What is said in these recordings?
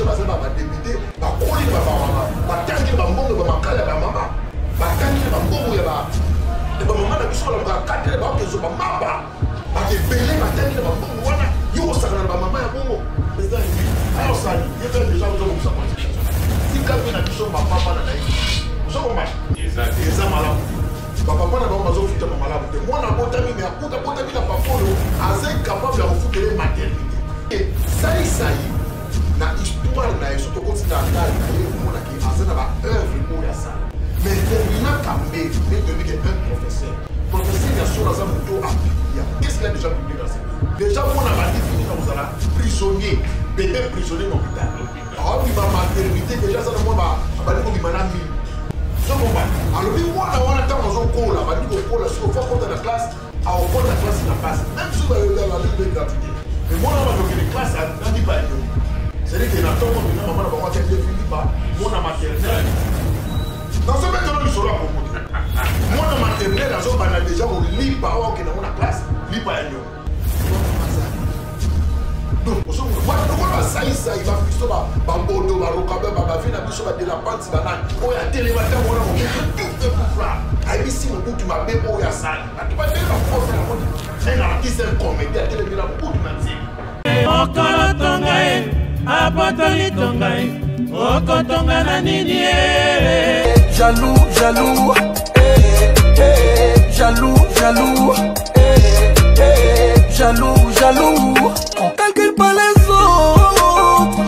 biso baza ba député ba koli ba mama ba tangi ba mbongo ba makala ba mama ba tangi ba mbongo ya ba mama na biso ba kadre ba kezo ba mapa ba ke belé ba tangi ba mbongo wana yo sakana ba mama ya bongo président alors ça il y a déjà besoin de ça si quand na biso ba papa na nayi zo komba eza malamu papa na ba bazo futa ba malamu te mwana botami mais akuta botami na papa lo azai capable ya refuter les maternité ça na histoire na yeso tokotinda komona ke aza na ba œuvre oyo ya sala mais termina kambe mais debi que un professeur ya solo aza moto apibia qu'est-ce qu'il a déjà publié dans ce livre déjà mona badifini na kozala prisonnier bébé prisonnier na hôpital aobima maternité déjà aza na mwa bandi kobima na mine sokomba alobi mwana wana ntango azokola bandi kokola soki ofa kota na classe aokota classe na passe même soki balobeli gratuité mais mwana wana bakokende classe nandi bayo c'est-à-dire que na ntongo mina mama na bango ake defini ba mwana maternel nazobetana lisolo ya komoto mwana maternel azobanda déjà kolipa awa okenda ngo na classe lipa ya nyongo donc wana lokola basaisai babiso bambodo barokabe babavi na biso badelapanti banani oyo atelema ntango wana mobetuefra ayebisi mobutu mabe oyo asali bato badele baprofe na moni enalakisa comédie atelemi na mobutu na nzeli okolo tonga ye apotoli tonga ye okotonga na nini ye jaloux jaloux jaloux jaloux jaloux jaloux on calcule pas les autres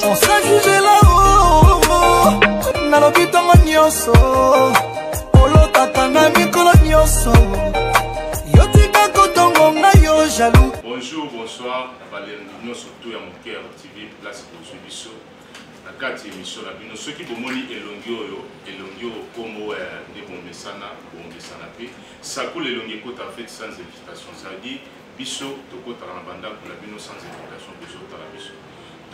on s'ajuge là-haut nalobi tongo nyonso olotaka na mikolo nyonso yotika kotongo na yo jaloux. Bonjour, bonsoir, nous surtout à mon cœur TV, place pour ce biso. La carte émission, la bino, ceux qui bomoni elongio comme des bombes sana, pe. Ça coule elongio côte en fait sans invitation. Ça dit, biso, to côte à la banda pour la bino sans invitation, biso, à la biso.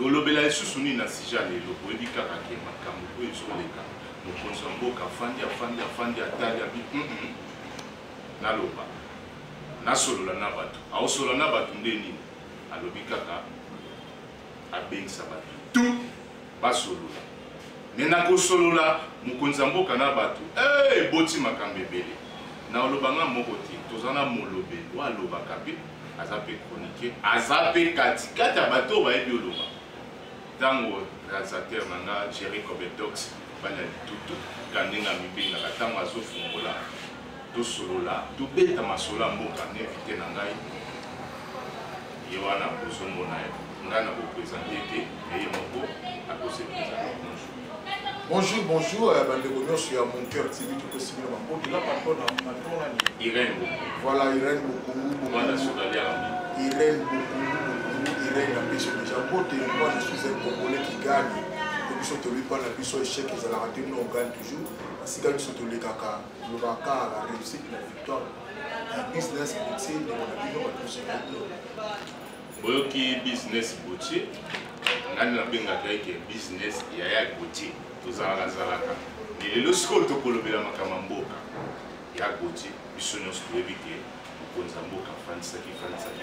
To lobela sousuni na sija le lobo, ebi kaka ke makamu, ko ezo leka. Mo konsambo ka fandi atali abi. Na loba. Na solo la nabatu. Ao solo na batu ndeni. Alobi kaka abengisa batu. Tout basolola. Nena ko solola mukonza mboka na batu. Boti makambe bele. Na olobanga moko ti. Tozana molobe. Wa loba kapi. Azape chronique. Azape kati bato ba ebi oloba. Tango réalisateur nanga Jerry Cobetox bana tutu kandenga mibenga katango azofungola. To solola, to beta masola mboka n'invité na ngai. Yoana bozongo na ye. Ngana ko présenter te et moko à cause de bonjour bonjour bandeko nyonso ya mon cœur TV tout possible na mboka la patron na Irène. Voilà Irène Bokungu Bana sodalia. Irène Bokungu Irène na biso déjà mbote moi je suis un Congolais qui gagne. Et biso to lui pas na biso échec ils allaient rater nous on gagne toujours. Si quand biso to le kaka le baka la réussite la victoire. Un business boutier de mon ami on va tous se Boyoki business boutier. Ngani na benga ke business ya boutier. Tozala zalaka. Mais le score to kolobela makama mboka. Ya boutier biso nyonso to ebike. Konza mboka fanisa ki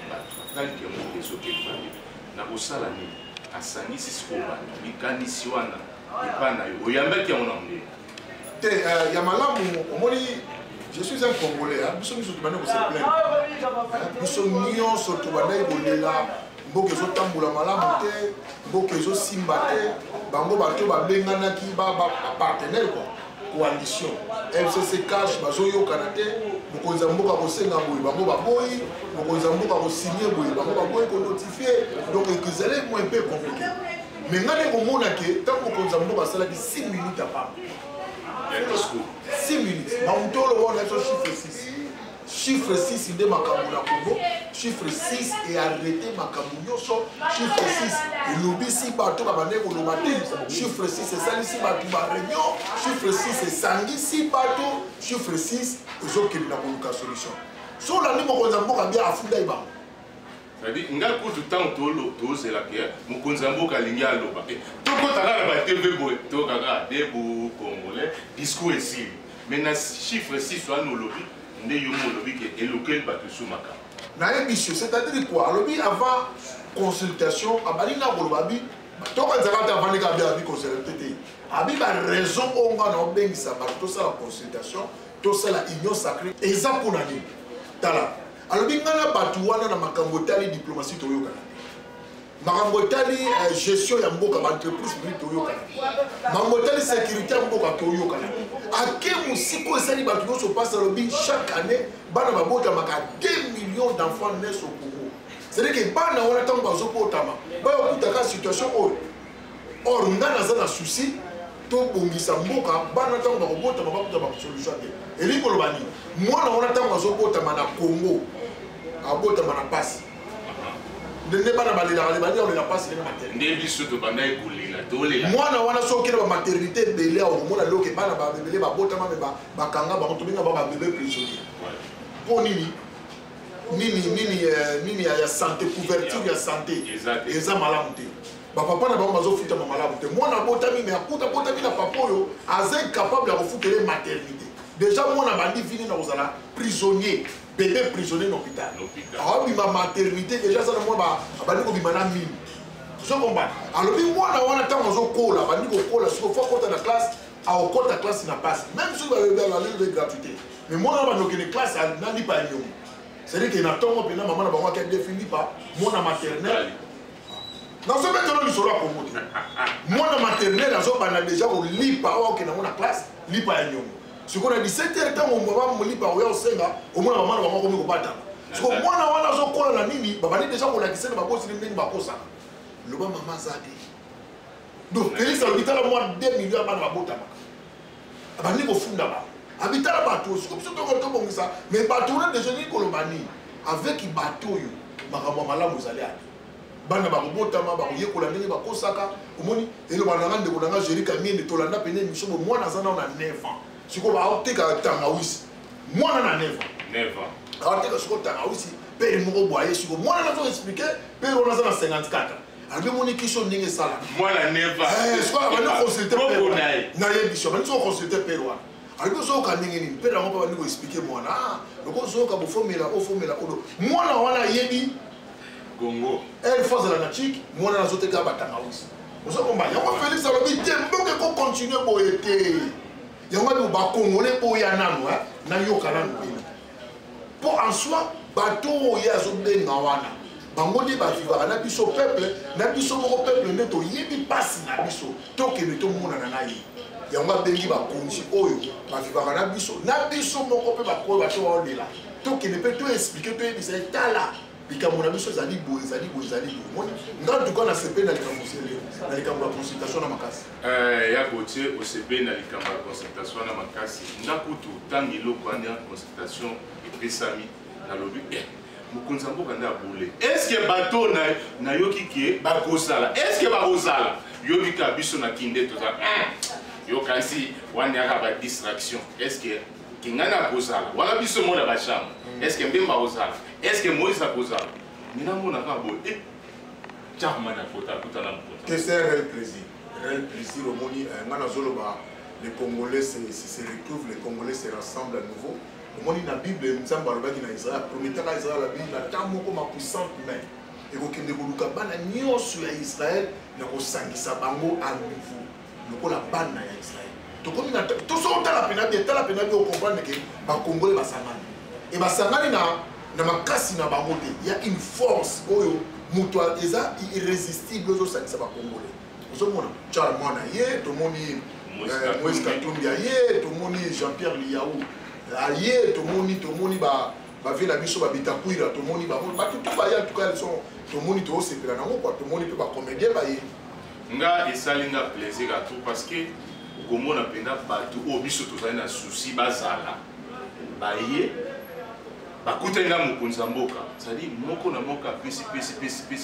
bato. Nali ke mboka ezoke bandi. Na kosala ni asangisi sikoba likanisi wana ipana yo oyambaki yango na mbe te ya malamu omoni je suis un Congolais biso biso tubanda ko se plaindre biso nyonso tubanda ibolela mboka ezotambola malamu te mboka ezosimba te bango bato babenganaki ba partenaire quoi coalition FCC cash bazoyokana te mokonzi ya mboka kosenga boye bango baboyi mokonzi ya mboka kosigné boye bango baboyi konotifie donc ezali mo un peu compliqué mais ngane komona ke ntango mokonzi ya mboka asalaki 6 minutes ya pamba 6 minutes bamutolo wana so chiffre 6 nde makambo na Congo chiffre 6 et arrêté makambo nyonso chiffre 6 elobisi bato babande koloba te chiffre 6 esalisi bato baréunion chiffre 6 esangisi bato chiffre 6 ezokende na koluka solution so olandi mokonzi ya mboka bia afunda ye bango c'est-à-dire nga kutu ntango tozela ke mokonzi ya mboka alingi aloba tokotaka na batv boye tokaka debu congolais discours esili mais na chiffre 6 wana olobi nde yo molobi ke elokeli bato so makambo na yebiso c'est-à-dire quoi alobi avant consultation abalinga koloba bi Toi, quand tu as vendu avec conservateur, abi ba raison on va na bengisa ba tout ça la consultation, tout ça la union sacrée. Et ça pour nani. Tala. Alors bingana batu wana na makambo tali diplomatie to yoka. Makambo tali gestion ya mboka ba entreprise publique to yoka. Makambo tali sécurité ya mboka to yoka. Ake musiko esali batu yo se passe le chaque année bana ba bota maka 2 millions d'enfants naissent au Congo. C'est-à-dire que bana wana tango bazo potama. Ba okutaka situation o. Or ngana za na souci to bongisa mboka bana tango bakobota bakuta ba solution te. Eli kolobani mwana wana tango bazo potama na Congo. Abota mana passe. Ndenge bana balila bali on la passe na maternité. Ndebi soto banda ekolila tolela. Mwana wana sokela ba maternité belé au mona loke bana ba belé ba bota ma ba bakanga ba to binga ba bébé prisonnier. Pour nini ya santé couverture ya santé. Eza malamu te. Ba papa na ba mazo futa malamu te. Mwana bota mi me akuta bota mi na papa yo aza incapable de refuter maternité. Déjà mwana bandi fini na ozala prisonnier. Bébé prisonnier dans l'hôpital. Alors, il m'a maternité, déjà, ça, moi, il m'a mis. Je comprends. Alors, moi, on a tant de cours, là, on a cours, là, si on fait compte de la classe, à au compte de la classe, il n'a pas. Même si on a une gratuité. Mais moi, on a une classe, il n'a pas eu. C'est-à-dire qu'il y a un temps, maman, on a défini pas, moi, on a maternelle. Dans ce maintenant, il sera pour moi. Moi, on a maternelle, on a déjà au lit, pas au classe, lit pas eu. Ce qu'on a dit, 7 heures quand on va me lipa au senga, au moins maman va me combattre. Ce qu'on moi na wana zo kola na nini, baba ni déjà on la kisena ba bosi ndeni ba kosa. Le ba maman zadi. Donc Félix habita la moi 2 millions ba na bota ba. Ba ni ko funda ba. Habita la bateau, ce comme ça to bongisa, mais bateau na déjà ni kolobani avec bateau yo, makambo malamu zali ati. Bana ba bota ma ba yekola ndeni ba kosaka, omoni elo ba nanga ndeko nanga Jerika mine to landa pene miso mo na zana na 9 ans. Si on va opter qu'à Tangawisi, moi on a 9 ans. 9 ans. Alors que sur Tangawisi, père mon boyer, si moi on a expliqué, père on a 54. Alors mon question n'est ça là. Moi la 9 ans. Est-ce qu'on va consulter père? Naïe bichon, mais on consulter père. Alors que on a n'ingénie, père on va nous expliquer moi là. Le qu'on soit comme formula, au formula, moi là on a yébi Congo. Elle force de la nature, moi on a sauté qu'à Tangawisi. Vous savez comment? Il y a Félix alors il dit bon que continuer pour être. Yango ba congolais pour yanano na yokana ngwina pour en soi bateau ya zo benga wana bango di ba vivre na biso peuple moko peuple neto yebi passe na biso to ke neto mona na yi yango bengi ba konji oyo ba vivre na biso moko pe ba ko ba to olela to ke ne peut to expliquer to yebi c'est tala bikamona biso zali bo moni nga duko na sepe na likambo la consultation na makasi ya Gauthier au CP na likambo la consultation na makasi ndakutu tangi lokwana consultation epesami na lobi mokonzi mboka nda bole est-ce que bateau na yoki ke ba kosala est-ce que ba kosala yoki ka biso na kinde to za yokansi wanyaka ba distraction est-ce que kingana kosala wala biso mona ba chambre est-ce que mbemba kosala est-ce que Moïse a kosala mina mona ka bo charma na kota kutana mkota que c'est un réel plaisir au moni ngana zoloba les Congolais se retrouvent, les Congolais se rassemblent à nouveau. Au moni na Bible nzamba robaki na Israël promettait à Israël la Bible na tamo comme puissante main et ko kende ko luka bana nyonso ya Israël na ko sangisa bango à nouveau lokola bana ya Israël to komi na to so tala pena bien au comprendre que ba Congolais basangani et basangani na makasi na bango te il y a une force oyo muto eza irrésistible aux sangisa ba Congolais ozomona charmana ye to moni Moïse Katumbi ye to moni Jean-Pierre Liaou aye to moni ba vela biso ba bitakuira to moni ba tout ba ya en tout cas ils sont to moni to sepela na quoi to moni to ba comédien ba ye nga esalinga plaisir à tout parce que komona penda batu o biso to na souci bazala ba ye bakutenga mokonzi mboka c'est-à-dire moko na moka pesi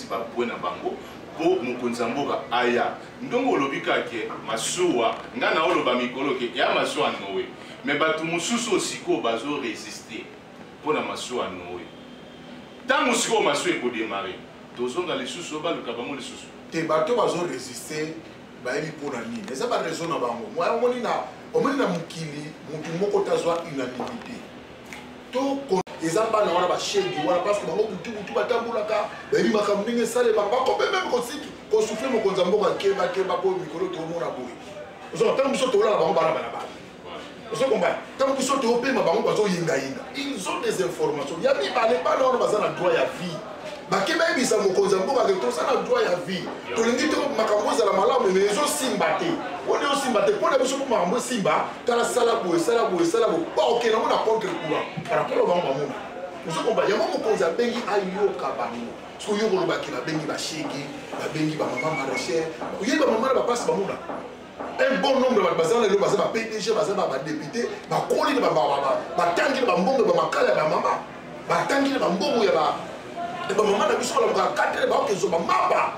ba point na bango po mokonzi mboka aya ndongo olobika ke masuwa nga na oloba mikolo ke ya masuwa nowe mais batu mususu osiko bazo résister pour na masuwa nowe tango siko masuwa ko démarrer tozonga lisusu ba luka bango lisusu te bato bazo résister ba yebi pona nini eza ba raison na bango moi omoni na mukili mutu moko tazwa unanimité to eza bana wana bashegi wana parce que bango butu batambulaka bayebimaka ndenge esalema bakope meme kosufle mokonzi ya mboka keba po mikolo toomona boye ozona ntango biso toolala bango bana balabala ozokomba ntango biso toopema bango bazoyengayenga ils ont des informations ya mibale bana wana baza na droit ya vie bake bayebisa mokonzi ya mboka ke toza na droit ya vie tolingi te makambo ezala malamu me ezosimba te mpona ezosimba te mpona biso mpo makambo esimba tala sala boye baokende yango na contre courant paraport bango bamona ozokomba yango mokonzi abengi ayoka bango soki oyo kolobaki babengi bashege babengi bamama maracher oyebi bamama na bapasi bamona un bon nombre de baza lelo baza ba PDG baza ba député ba koli ba batangi ba mbongo ba makala ba mama batangi ba mbongo ya ba mama na biso la ba katre ba kezo ba maba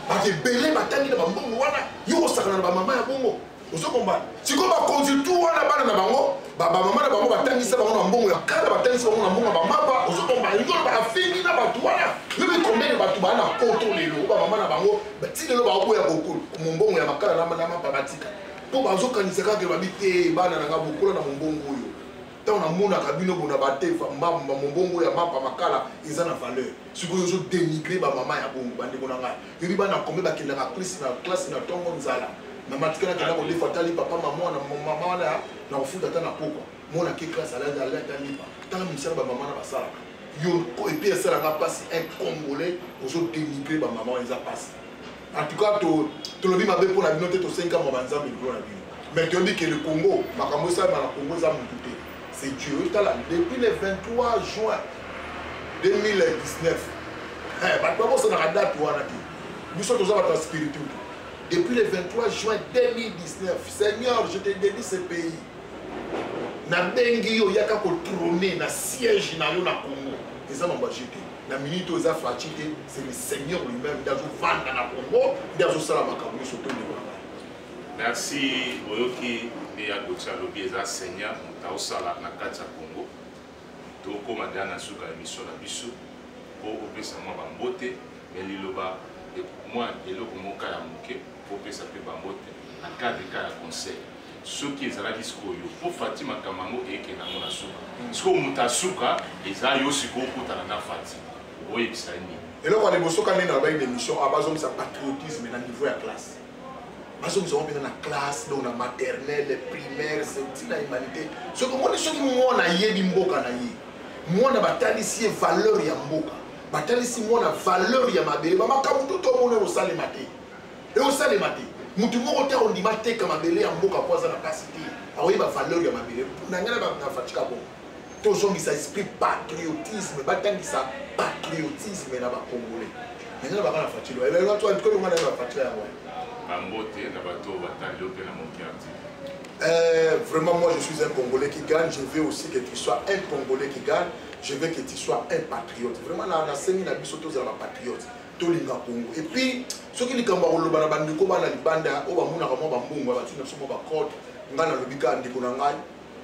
ba te belé batangi ba mbongo wana yo sakana ba mama ya bongo ozokomba siko ba konzi tout wana bana na bango ba mama na bango batangi sa bango na mbongo ya kala batangi sa bango na mbongo ba maba ozokomba yo ba afini na ba tuwana Lui combien batu bana koto lelo ba mama na bango bati lelo ba oboya bokolo mombongo ya makala na babatika po bazo kanisaka ke babite bana na bokolo na mombongo oyo ta na mona kabino bona batefa mbamba mombongo ya mapa makala eza na valeur sikoyo zo dénigrer ba mama ya bongo bande bona ngai yebi bana combien bakenda ka classe na tongo nzala na matikana kenda ko lefa tali papa mama na mama wana na ofuta ta na poko mona ke classe ala ta lipa ta misala ba mama na basala et puis ça n'a pas un Congolais aux autres dénigrés par maman ils a passé en tout cas tu le dis ma pour la minute au 5 ans mais tu dis que le Congo ma ça na Congo ça c'est Dieu depuis le 23 juin 2019 bah comment ça na date ou ana nous sommes tous à spirituel depuis le 23 juin 2019 Seigneur je te dédie ce pays na bengi yo yaka ko trôner na siège na yo na Congo eza mambo jeté na minute oza fatigué c'est le Seigneur lui-même dazo vanda na Congo dazo sala makambo so to ndeko. Merci boyoki de ya gocha lobi eza Seigneur mutao sala na kati ya Congo to koma dana suka émission na biso po opesa mwa bambote mais liloba moi eloko moka ya moke po pesa pe bambote na cadre ka ya conseil soki ezalaki sikoyo po Fatima Kamango ekenda ngo na suka sikoyo moto asuka eza yo sikoyo okutana na Fatima oyebisa nini eloko ya liboso ka nini na bayi d'émission abazomisa patriotisme na niveau ya classe bazomisa ngo mpena na classe donc na maternelle primaire senti na humanité soki omoni soki mwana ayebi mboka na ye mwana batalisi ye valeur ya mboka batalisi mwana valeur ya mabele bamakambo to tomona osalema te eosalema te mutu moko te ondima teka mabele ya mboka po aza na kasi te aoyeba valeur ya mabele na ngai na fatika bongo tozongisa esprit patriotisme batangisa patriotisme na bacongolais na ngai na baka na fatilo elelo to antikolo ngai na bafatila yango bambote na bato batali ope na mokiarti. Vraiment moi je suis un Congolais qui gagne, je veux aussi que tu sois un Congolais qui gagne, je veux que tu sois un patriote. Vraiment na semi na biso toza ba patriote. Tolinga Congo. Et puis ce qui likamba oloba na bandiko bana libanda o ba muna ka mo ba mbungu ba tina so mo ba code ngana lobika ndiko na ngai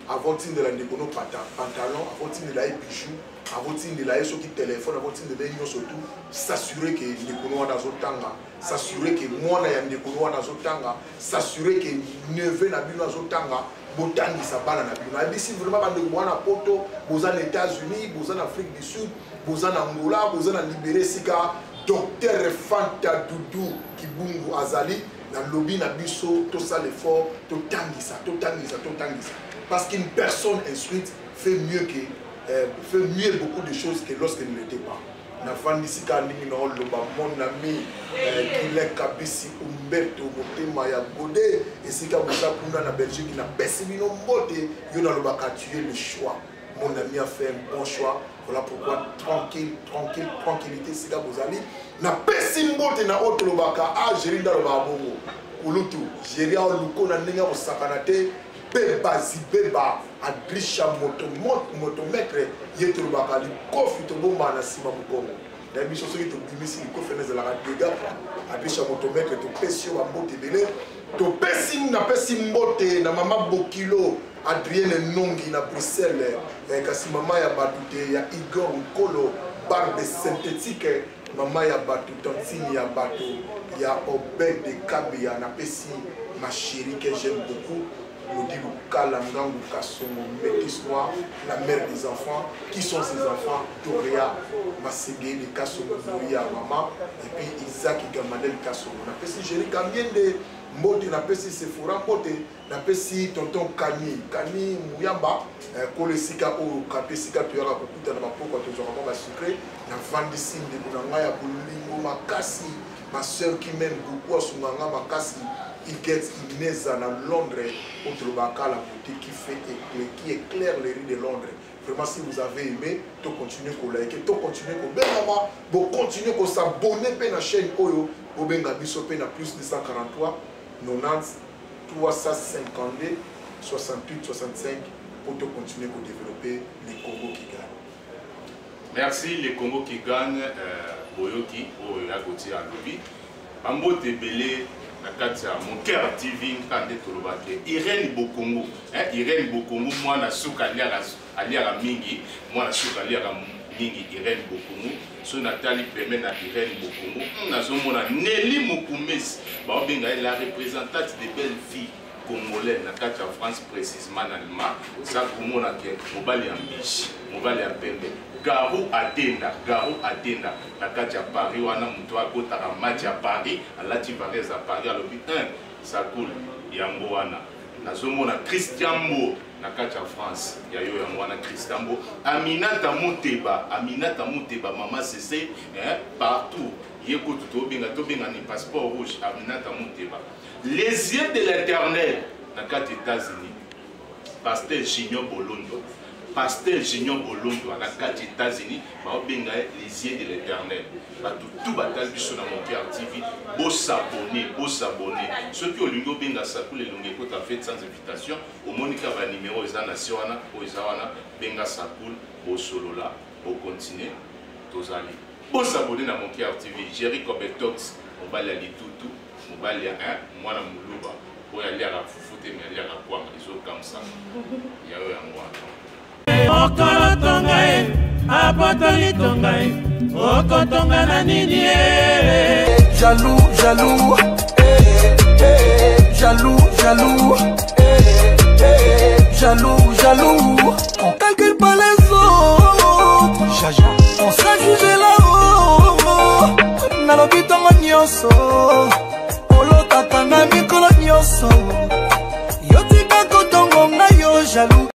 avant de la ndiko no pantalon avant de la bijou avant de la ce qui téléphone avant de la union surtout s'assurer que ndiko no wana zotanga s'assurer que mwana ya ndiko no wana zotanga s'assurer que neveu na bino zotanga botangisa bana na bino abisi vraiment bandeko wana poto boza na États-Unis boza na Afrique du Sud boza na Angola boza na libéré sika Docteur Fanta Doudou Kibungu Azali na lobby na biso tout ça l'effort tout tangisa parce qu'une personne instruite fait mieux beaucoup de choses que lorsqu'elle ne l'était pas. Na fandisi ka ningi na loba mon ami Kile Kabisi Umberto Motema ya Godé et sika bosa kuna na Belgique na Bessimino Mbote yo na loba ka tuer le choix. Mon ami a fait un bon choix. Voilà pourquoi tranquillité sika bozali na Bessimbote na autre lobaka a Jerinda loba bongo kulutu Jeria luko na ninga osakanate beba zibeba adrisha motomètre yeto lobaka li kofi to bomba na sima mukongo na biso soki to bimisi li kofi na la dega adrisha motomètre to pesio ba mbote belé to pesi na pesi mbote na mama Bokilo Adrienne Nongi na Bruxelles kasi mama ya batute ya Igor Nkolo barbe synthétique mama ya batu tantini ya batu ya Obed de Kabia na pesi ma chérie que j'aime beaucoup Lodilo Kalangangu Kasongo, Métis Noir, la mère des enfants. Qui sont ces enfants? Doria Massigué, Kasongo, Doria, maman, et puis Isaac Gamanel Kasongo. On appelle si Jéri Kamiende, Mote, on appelle si Sephora Mote, on appelle si Tonton Kani Mouyamba, Kolesika ou Kapesika, tu auras beaucoup de temps pour tu auras ma secret, la Vandissine de Bounanga, Boulingo, Makasi, ma soeur qui m'aime beaucoup à Soumanga, Makasi. Inès à Londres, contre le Baka, la boutique qui éclaire les rues de Londres. Vraiment, si vous avez aimé, tu continuez à liker, tu continuez à continuer à s'abonner à la chaîne Oyo, au Bengabiso, à plus de 143, 90, 352, 68, 65, pour te continuer à développer les Congo qui gagnent. Merci, les Congo qui gagnent, Boyoki, Oya Gauthier à Lobby. Ambo Tebele. Mon cœur TV, Irène Bokongo, Irène Bokongo, moi na souka aliara mingi, moi na souka aliara mingi, Irène Bokongo, so Nathalie permet na Irène Bokongo, na zomona Nelly Mokumes, la représentante des belles filles congolaises, na kati ya France précisément na Lima, ça komona ke mobali ya mbishi, mobali ya pembe. Garou Adenda, la kati ya Paris, wana muto akotaka match ya Paris, alati varese à Paris, alobi 1, ça coule, yango wana. Nazomona Christian Mbo, na kati ya France, yayo yango wana Christian Mbo. Aminata Moteba, maman c'est partout. Yeko tobenga ni passeport rouge, Aminata Moteba. Les yeux de l'Éternel, na kati États-Unis. Pasteur Junior Bolondo. Pasteur Junior Bolondo à la carte États-Unis, les yeux de l'Éternel. Tout batal biso na mon cœur TV, beau s'abonner. Ceux qui ont l'ungo benga sakou les longues écoutes en fait sans invitation, au monica va numéro isa nationana, au isawana benga sakou, beau solo là, au continuer, tozali. Beau s'abonner dans mon cœur TV, Jerry Kobetox, on va aller tout, on va aller moi na muluba, pour aller à la foufoute mais aller à la quoi, ils ont comme ça. Il y a eu un mois. Okolo tonga e, apotoli tonga e, okotonga na nini e. Jaloux, jaloux, jaloux, on calcule pas les autres. Jaja, on sera jugé là-haut. Nalobi tonga nyonso, olotaka na mikolo nyonso. Yotika kotongo nga yo jaloux.